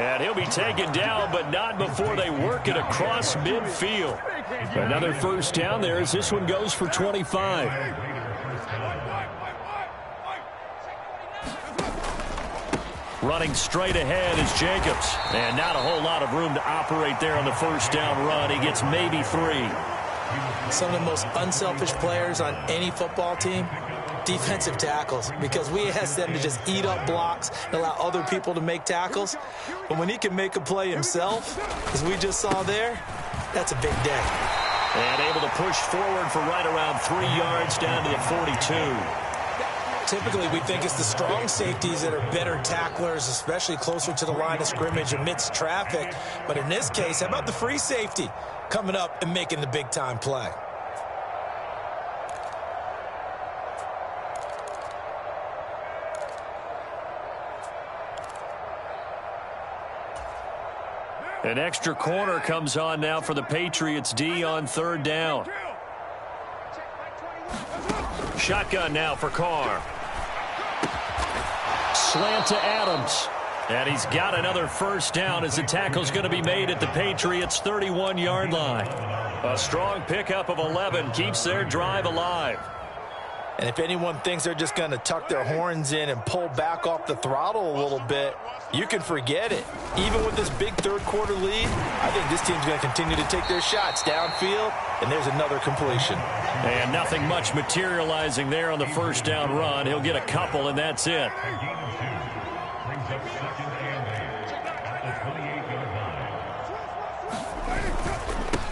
And he'll be taken down, but not before they work it across midfield. Another first down there as this one goes for 25. Running straight ahead is Jacobs. And not a whole lot of room to operate there on the first down run. He gets maybe 3. Some of the most unselfish players on any football team, defensive tackles, because we ask them to just eat up blocks and allow other people to make tackles. But when he can make a play himself, as we just saw there, that's a big day. And able to push forward for right around 3 yards down to the 42. Typically, we think it's the strong safeties that are better tacklers, especially closer to the line of scrimmage amidst traffic. But in this case, how about the free safety coming up and making the big-time play? An extra corner comes on now for the Patriots D on 3rd down. Shotgun now for Carr. Slant to Adams. And he's got another first down as the tackle's going to be made at the Patriots' 31-yard line. A strong pickup of 11 keeps their drive alive. And if anyone thinks they're just going to tuck their horns in and pull back off the throttle a little bit, you can forget it. Even with this big third-quarter lead, I think this team's going to continue to take their shots downfield, and there's another completion. And nothing much materializing there on the first down run. He'll get a couple, and that's it.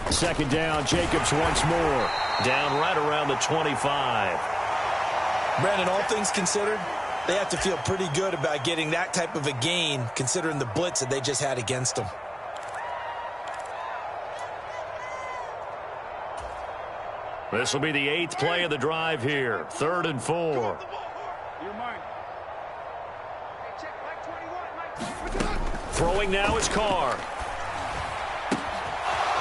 Second down, Jacobs once more. Down right around the 25. Brandon, all things considered, they have to feel pretty good about getting that type of a gain, considering the blitz that they just had against them. This will be the 8th play of the drive here. 3rd and 4. Throwing now is Carr.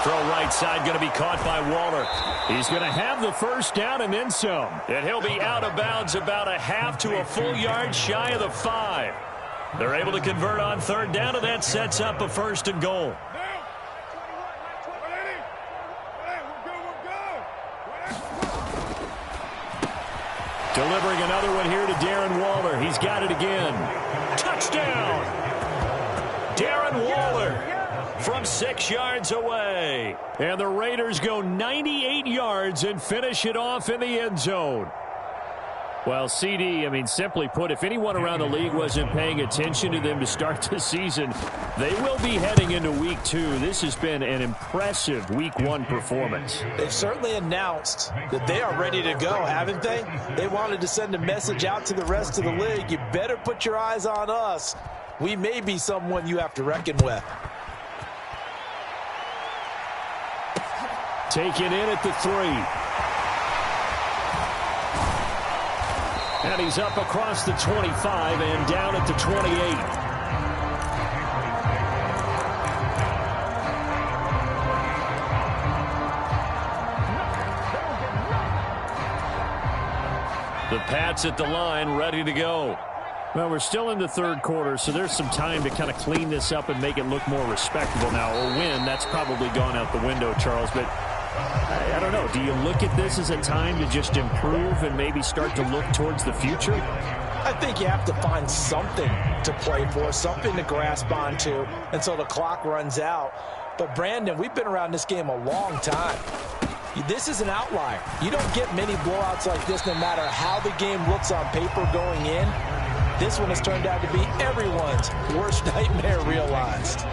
Throw right side, going to be caught by Waller. He's going to have the first down and then some. And he'll be out of bounds about a half to a full yard shy of the 5. They're able to convert on 3rd down, and that sets up a 1st and goal. Delivering another one here to Darren Waller. He's got it again. Touchdown! Darren Waller from 6 yards away. And the Raiders go 98 yards and finish it off in the end zone. Well, CD, simply put, if anyone around the league wasn't paying attention to them to start the season, they will be heading into Week 2. This has been an impressive Week 1 performance. They've certainly announced that they are ready to go, haven't they? They wanted to send a message out to the rest of the league. You better put your eyes on us. We may be someone you have to reckon with. Taken in at the 3. And he's up across the 25 and down at the 28. The Pats at the line, ready to go. Well, we're still in the 3rd quarter, so there's some time to kind of clean this up and make it look more respectable now. A win, that's probably gone out the window, Charles, but I don't know. Do you look at this as a time to just improve and maybe start to look towards the future? I think you have to find something to play for, something to grasp onto until the clock runs out. But, Brandon, we've been around this game a long time. This is an outlier. You don't get many blowouts like this no matter how the game looks on paper going in. This one has turned out to be everyone's worst nightmare realized.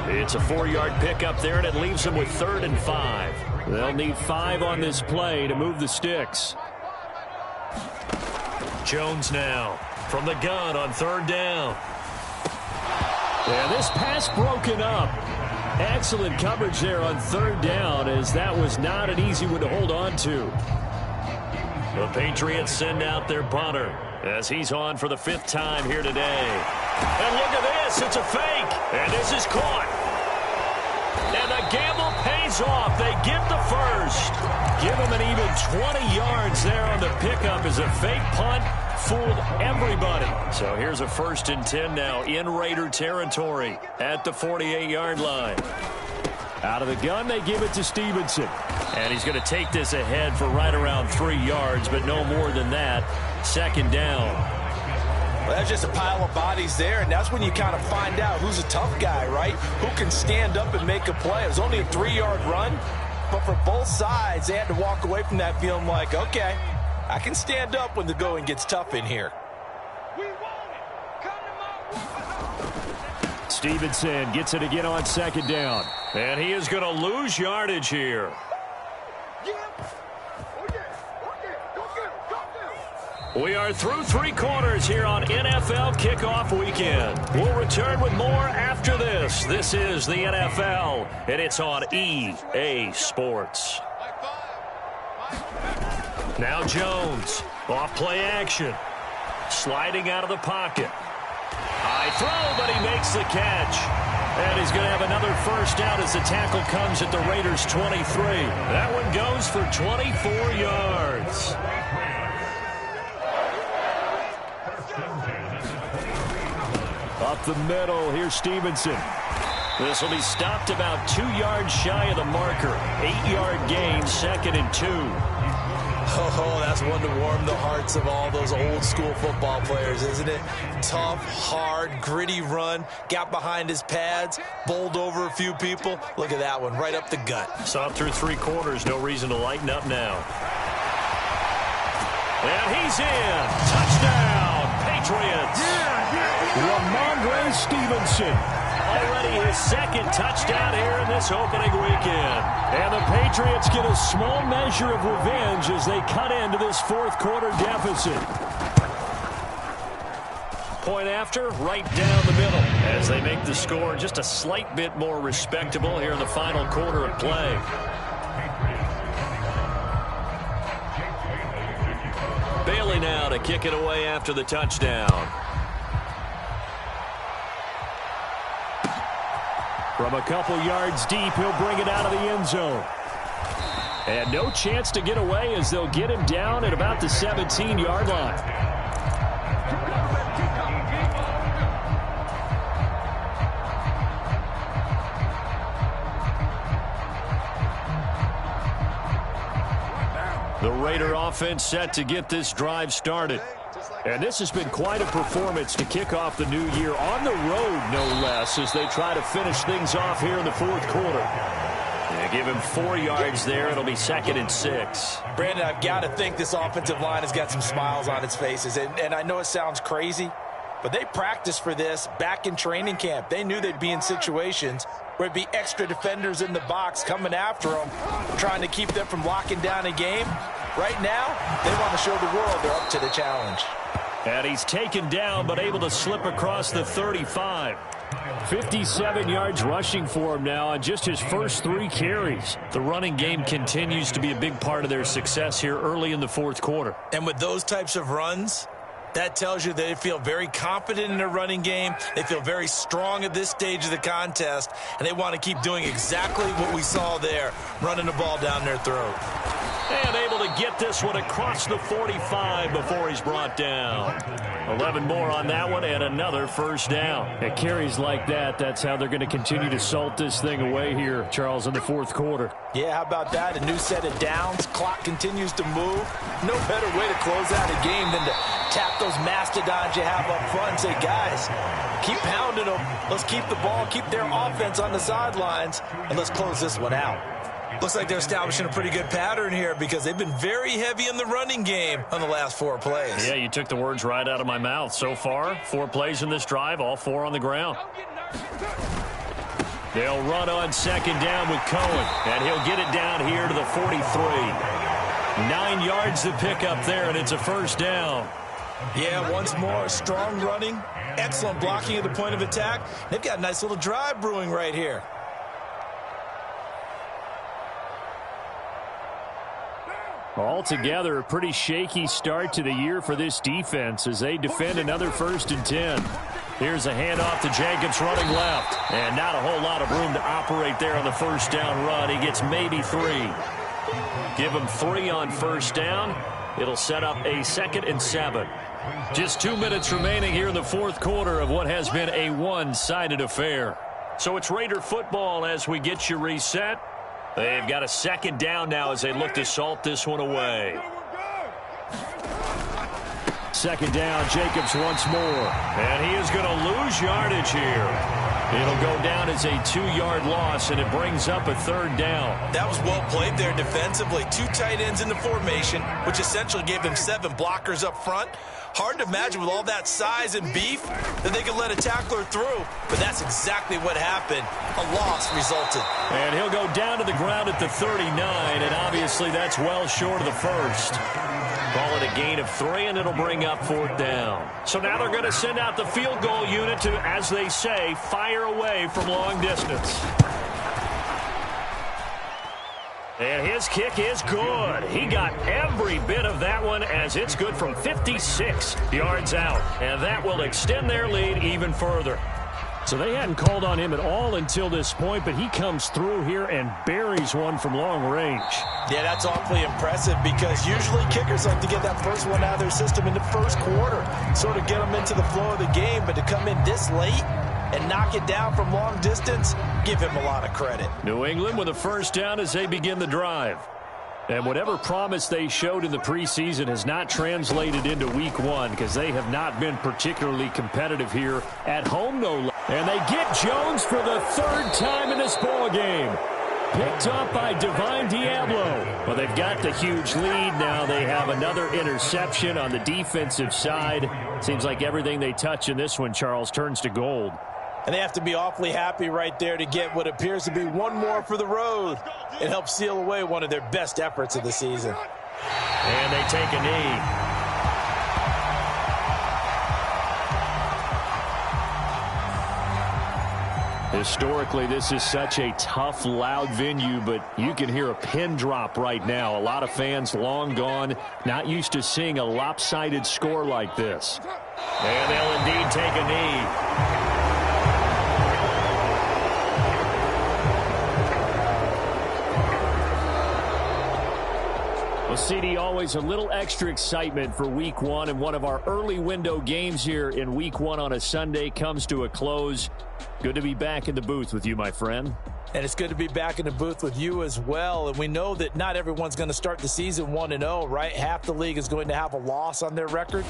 It's a 4-yard pickup there, and it leaves them with 3rd and 5. They'll need 5 on this play to move the sticks. Jones now from the gun on 3rd down. Yeah, this pass broken up. Excellent coverage there on 3rd down, as that was not an easy one to hold on to. The Patriots send out their punter as he's on for the 5th time here today. And look at this. It's a fake. And this is caught. And the gamble pays off. They get the first. Give them an even 20 yards there on the pickup as a fake punt fooled everybody. So here's a 1st and 10 now in Raider territory at the 48-yard line. Out of the gun, they give it to Stevenson. And he's going to take this ahead for right around 3 yards, but no more than that. 2nd down. Well, that's just a pile of bodies there, and that's when you kind of find out who's a tough guy, right? Who can stand up and make a play. It was only a 3-yard run, but for both sides, they had to walk away from that feeling like, okay, I can stand up when the going gets tough in here. Stevenson gets it again on 2nd down. And he is going to lose yardage here. We are through 3 quarters here on NFL Kickoff Weekend. We'll return with more after this. This is the NFL, and it's on EA Sports. Now Jones, off play action. Sliding out of the pocket. High throw, but he makes the catch. And he's going to have another 1st down as the tackle comes at the Raiders' 23. That one goes for 24 yards. Up the middle, here's Stevenson. This will be stopped about 2 yards shy of the marker. 8-yard gain, 2nd and 2. Oh, that's one to warm the hearts of all those old school football players, isn't it? Tough, hard, gritty run, got behind his pads, bowled over a few people. Look at that one, right up the gut. Saw through 3 quarters, no reason to lighten up now. And he's in. Touchdown, Patriots. Ramondre Stevenson. Already his second touchdown here in this opening weekend. And the Patriots get a small measure of revenge as they cut into this fourth quarter deficit. Point after, right down the middle as they make the score just a slight bit more respectable here in the final quarter of play. Bailey now to kick it away after the touchdown. From a couple yards deep, he'll bring it out of the end zone. And no chance to get away as they'll get him down at about the 17-yard line. The Raider offense set to get this drive started. And this has been quite a performance to kick off the new year on the road, no less, as they try to finish things off here in the fourth quarter. They give him 4 yards there. It'll be 2nd and 6. Brandon, I've got to think this offensive line has got some smiles on its faces. And I know it sounds crazy, but they practiced for this back in training camp. They knew they'd be in situations where it'd be extra defenders in the box coming after them, trying to keep them from locking down a game. Right now, they want to show the world they're up to the challenge. And he's taken down, but able to slip across the 35. 57 yards rushing for him now on just his first 3 carries. The running game continues to be a big part of their success here early in the fourth quarter. And with those types of runs, that tells you they feel very confident in their running game. They feel very strong at this stage of the contest, and they want to keep doing exactly what we saw there, running the ball down their throat. And able to get this one across the 45 before he's brought down. 11 more on that one and another first down. At carries like that, that's how they're going to continue to salt this thing away here, Charles, in the fourth quarter. Yeah, how about that? A new set of downs. Clock continues to move. No better way to close out a game than to tap those mastodons you have up front and say, guys, keep pounding them. Let's keep the ball, keep their offense on the sidelines, and let's close this one out. Looks like they're establishing a pretty good pattern here because they've been very heavy in the running game on the last 4 plays. Yeah, you took the words right out of my mouth. So far, 4 plays in this drive, all 4 on the ground. They'll run on 2nd down with Cohen, and he'll get it down here to the 43. 9 yards to pick up there, and it's a first down. Yeah, once more, strong running, excellent blocking at the point of attack. They've got a nice little drive brewing right here. Altogether, a pretty shaky start to the year for this defense as they defend another 1st and 10. Here's a handoff to Jacobs running left. And not a whole lot of room to operate there on the first down run. He gets maybe 3. Give him 3 on first down. It'll set up a 2nd and 7. Just 2 minutes remaining here in the fourth quarter of what has been a one-sided affair. So it's Raider football as we get you reset. They've got a 2nd down now as they look to salt this one away. 2nd down, Jacobs once more. And he is going to lose yardage here. It'll go down as a 2-yard loss, and it brings up a 3rd down. That was well played there defensively. 2 tight ends in the formation, which essentially gave them 7 blockers up front. Hard to imagine with all that size and beef that they could let a tackler through, but that's exactly what happened. A loss resulted. And he'll go down to the ground at the 39, and obviously that's well short of the first. Call it a gain of 3, and it'll bring up 4th down. So now they're going to send out the field goal unit to, as they say, fire away from long distance. And his kick is good. He got every bit of that one as it's good from 56 yards out. And that will extend their lead even further. So they hadn't called on him at all until this point, but he comes through here and buries one from long range. Yeah, that's awfully impressive because usually kickers like to get that first one out of their system in the first quarter, sort of get them into the flow of the game, but to come in this late and knock it down from long distance, give him a lot of credit. New England with a first down as they begin the drive. And whatever promise they showed in the preseason has not translated into week one because they have not been particularly competitive here at home, no less. And they get Jones for the third time in this ball game. Picked up by Divine Diablo. Well, they've got the huge lead. Now they have another interception on the defensive side. Seems like everything they touch in this one, Charles, turns to gold. And they have to be awfully happy right there to get what appears to be one more for the road. It helps seal away one of their best efforts of the season. And they take a knee. Historically, this is such a tough, loud venue, but you can hear a pin drop right now. A lot of fans long gone, not used to seeing a lopsided score like this. And they'll indeed take a knee. CD, always a little extra excitement for week one, and one of our early window games here in week one on a Sunday comes to a close. Good to be back in the booth with you, my friend. And it's good to be back in the booth with you as well. And we know that not everyone's going to start the season 1-0, right? Half the league is going to have a loss on their record,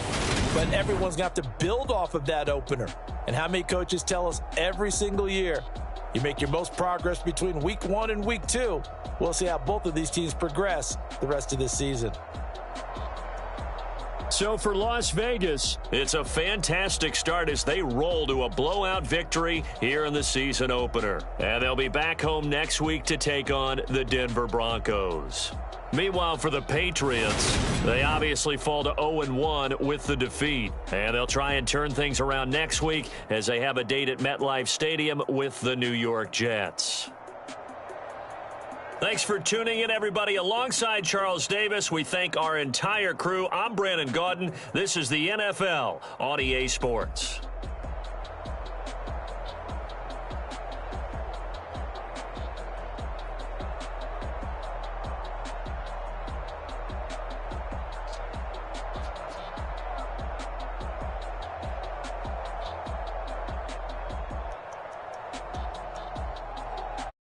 but everyone's going to have to build off of that opener. And how many coaches tell us every single year, you make your most progress between week one and week two. We'll see how both of these teams progress the rest of this season. So for Las Vegas, it's a fantastic start as they roll to a blowout victory here in the season opener. And they'll be back home next week to take on the Denver Broncos. Meanwhile, for the Patriots, they obviously fall to 0-1 with the defeat. And they'll try and turn things around next week as they have a date at MetLife Stadium with the New York Jets. Thanks for tuning in, everybody. Alongside Charles Davis, we thank our entire crew. I'm Brandon Gaudin. This is the NFL on EA Sports.